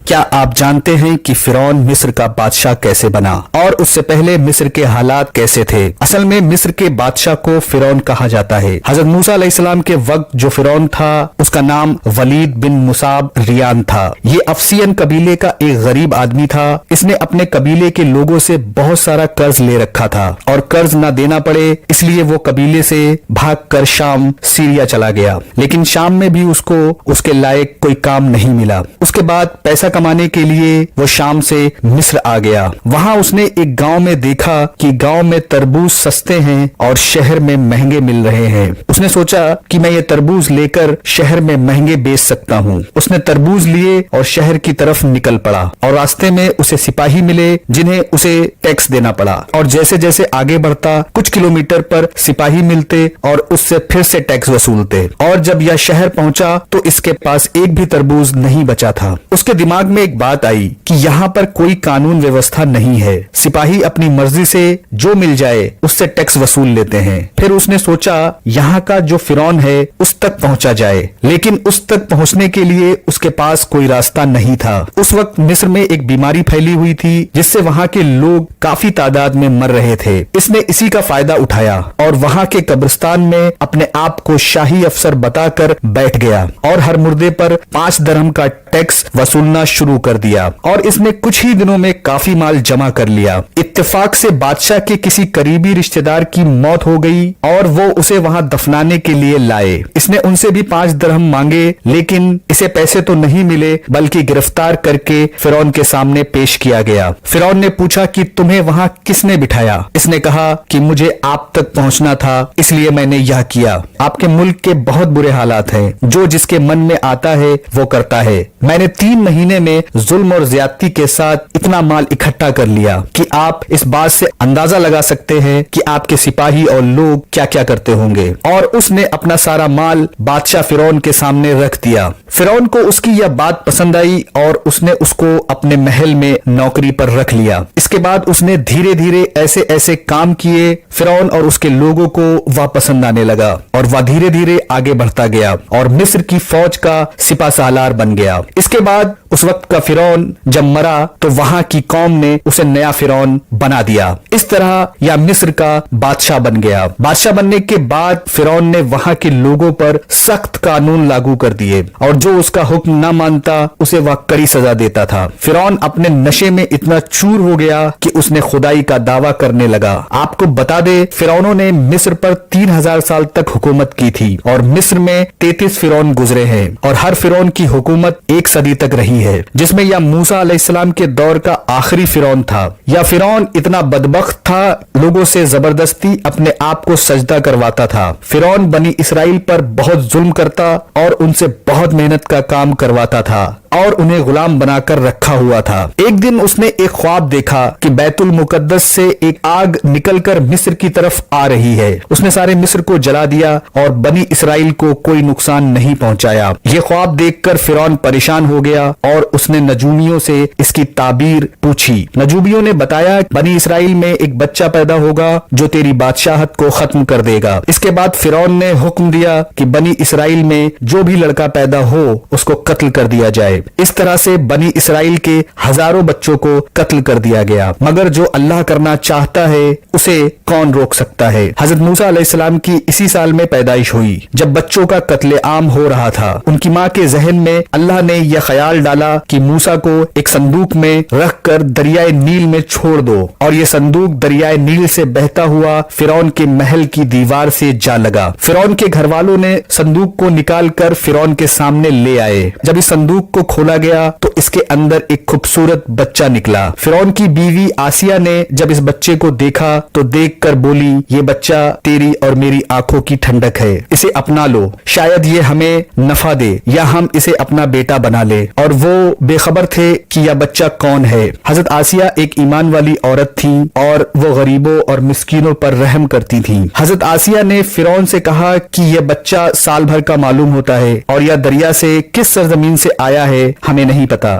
کیا آپ جانتے ہیں کہ فرعون مصر کا بادشاہ کیسے بنا اور اس سے پہلے مصر کے حالات کیسے تھے؟ اصل میں مصر کے بادشاہ کو فرعون کہا جاتا ہے۔ حضرت موسیٰ علیہ السلام کے وقت جو فرعون تھا اس کا نام ولید بن مصعب ریان تھا۔ یہ افسین قبیلے کا ایک غریب آدمی تھا۔ اس نے اپنے قبیلے کے لوگوں سے بہت سارا قرض لے رکھا تھا اور قرض نہ دینا پڑے اس لیے وہ قبیلے سے بھاگ کر شام سیریا چلا گیا، لیکن شام میں بھی اس کو اس کے لائق کوئی کام نہیں ملا۔ اس کے بعد پیسہ کمانے کے لیے وہ شام سے مصر آ گیا۔ وہاں اس نے ایک گاؤں میں دیکھا کہ گاؤں میں تربوز سستے ہیں اور شہر میں مہنگے مل رہے ہیں۔ اس نے سوچا کہ میں یہ تربوز لے کر شہر میں مہنگے بیچ سکتا ہوں۔ اس نے تربوز لیے اور شہر کی طرف نکل پڑا اور راستے میں اسے سپاہی ملے جنہیں اسے ٹیکس دینا پڑا، اور جیسے جیسے آگے بڑھتا کچھ کلومیٹر پر سپاہی ملتے اور اس سے پھر سے ٹیکس وصولتے، اور جب یہ شہر پہنچا تو اس کے پاس ایک بھی تربوز نہیں بچا تھا۔ اس کے دماغ میں ایک بات آئی کہ یہاں پر کوئی قانون ویوستھا نہیں ہے، سپاہی اپنی مرضی سے جو مل جائے اس سے ٹیکس وصول لیتے ہیں۔ پھر اس نے سوچا یہاں کا جو فرعون ہے اس تک پہنچا جائے، لیکن اس تک پہنچنے کے لیے اس کے پاس کوئی راستہ نہیں تھا۔ اس وقت مصر میں ایک بیماری پھیلی ہوئی تھی جس سے وہاں کے لوگ کافی تعداد میں مر رہے تھے۔ اس نے اسی کا فائدہ اٹھایا اور وہاں کے قبرستان میں اپنے آپ کو شاہی افسر بتا کر بیٹھ گیا اور ہر مردے پر 5 درہم کا ٹیکس وصولنا شروع کر دیا، اور اس نے کچھ ہی دنوں میں کافی مال جمع کر لیا۔ اتفاق سے بادشاہ کے کسی قریبی رشتہ دار کی موت ہو گئی اور وہ اسے وہاں دفنانے کے لیے لائے۔ اس نے ان سے بھی 5 درہم مانگے، لیکن اسے پیسے تو نہیں ملے بلکہ گرفتار کر کے فرعون کے سامنے پیش کیا گیا۔ فرعون نے پوچھا کہ تمہیں وہاں کس نے بٹھایا؟ اس نے کہا کہ مجھے آپ تک پہنچنا تھا اس لیے میں نے یہ کیا۔ آپ کے ملک کے بہت برے حالات ہیں، جو جس کے من میں آتا ہے وہ کرتا ہے۔ میں نے 3 مہینے میں ظلم اور زیادتی کے ساتھ اتنا مال اکٹھا کر لیا کہ آپ اس بات سے اندازہ لگا سکتے ہیں کہ آپ کے سپاہی اور لوگ کیا کیا کرتے ہوں گے۔ اور اس نے اپنا سارا مال بادشاہ فرعون کے سامنے رکھ دیا۔ فرعون کو اس کی یہ بات پسند آئی اور اس نے اس کو اپنے محل میں نوکری پر رکھ لیا۔ اس کے بعد اس نے دھیرے دھیرے ایسے کام کیے، فرعون اور اس کے لوگوں کو وہ پسند آنے لگا اور وہ دھیرے دھیرے آگے بڑھتا گیا اور مصر کی فوج کا سپہ سالار بن گیا۔ اس کے بعد اس وقت کا فرعون جب مرا تو وہاں کی قوم نے اسے نیا فرعون بنا دیا۔ اس طرح یا مصر کا بادشاہ بن گیا۔ بادشاہ بننے کے بعد فرعون نے وہاں کے لوگوں پر سخت قانون لاگو کر دیے اور جو اس کا حکم نہ مانتا اسے وہ کڑی سزا دیتا تھا۔ فرعون اپنے نشے میں اتنا چور ہو گیا کہ اس نے خدائی کا دعویٰ کرنے لگا۔ آپ کو بتا دے فرعونوں نے مصر پر 3000 سال تک حکومت کی تھی اور مصر میں 33 فرعون گزرے ہیں اور ہر فرعون کی حکومت 1 صدی تک رہی ہے، جس میں یا موسیٰ علیہ السلام کے دور کا آخری فرعون تھا۔ یا فرعون اتنا بدبخت تھا، لوگوں سے زبردستی اپنے آپ کو سجدہ کرواتا تھا۔ فرعون بنی اسرائیل پر بہت ظلم کرتا اور ان سے بہت محنت کا کام کرواتا تھا اور انہیں غلام بنا کر رکھا ہوا تھا۔ ایک دن اس نے ایک خواب دیکھا کہ بیت المقدس سے ایک آگ نکل کر مصر کی طرف آ رہی ہے۔ اس نے سارے مصر کو جلا دیا اور بنی اسرائیل کو کوئی نقصان نہیں پہنچایا۔ یہ خواب دیکھ کر فرعون پریشان ہو گیا اور اس نے نجومیوں سے اس کی تعبیر پوچھی۔ نجومیوں نے بتایا بنی اسرائیل میں ایک بچہ پیدا ہوگا جو تیری بادشاہت کو ختم کر دے گا۔ اس کے بعد فرعون نے حکم دیا کہ بنی اسرائیل میں جو بھی لڑکا پیدا ہو اس کو قتل کر دیا جائے۔ اس طرح سے بنی اسرائیل کے ہزاروں بچوں کو قتل کر دیا گیا، مگر جو اللہ کرنا چاہتا ہے اسے کون روک سکتا ہے۔ حضرت موسیٰ علیہ السلام کی اسی سال میں پیدائش ہوئی جب بچوں کا قتل عام ہو رہا تھا۔ ان کی ماں کے ذہن میں اللہ نے یہ خیال ڈالا کہ موسیٰ کو ایک صندوق میں رکھ کر دریائے نیل میں چھوڑ دو، اور یہ صندوق دریائے نیل سے بہتا ہوا فرعون کے محل کی دیوار سے جا لگا۔ فرعون کے گھر والوں نے صندوق کو نکال کر فرعون کے سامنے لے آئے۔ جب اس صندوق کو کھولا گیا تو اس کے اندر ایک خوبصورت بچہ نکلا۔ فرعون کی بیوی آسیہ نے جب اس بچے کو دیکھا تو دیکھ کر بولی یہ بچہ تیری اور میری آنکھوں کی ٹھنڈک ہے، اسے اپنا لو، شاید یہ ہمیں نفع دے یا ہم اسے اپنا بیٹا بنا لے۔ اور وہ بے خبر تھے کہ یہ بچہ کون ہے۔ حضرت آسیہ ایک ایمان والی عورت تھی اور وہ غریبوں اور مسکینوں پر رحم کرتی تھی۔ حضرت آسیہ نے فرعون سے کہا کہ یہ بچہ سال بھر کا معلوم ہوتا ہے اور یہ دریا سے کس سرزمین سے آیا ہے ہمیں نہیں پتا،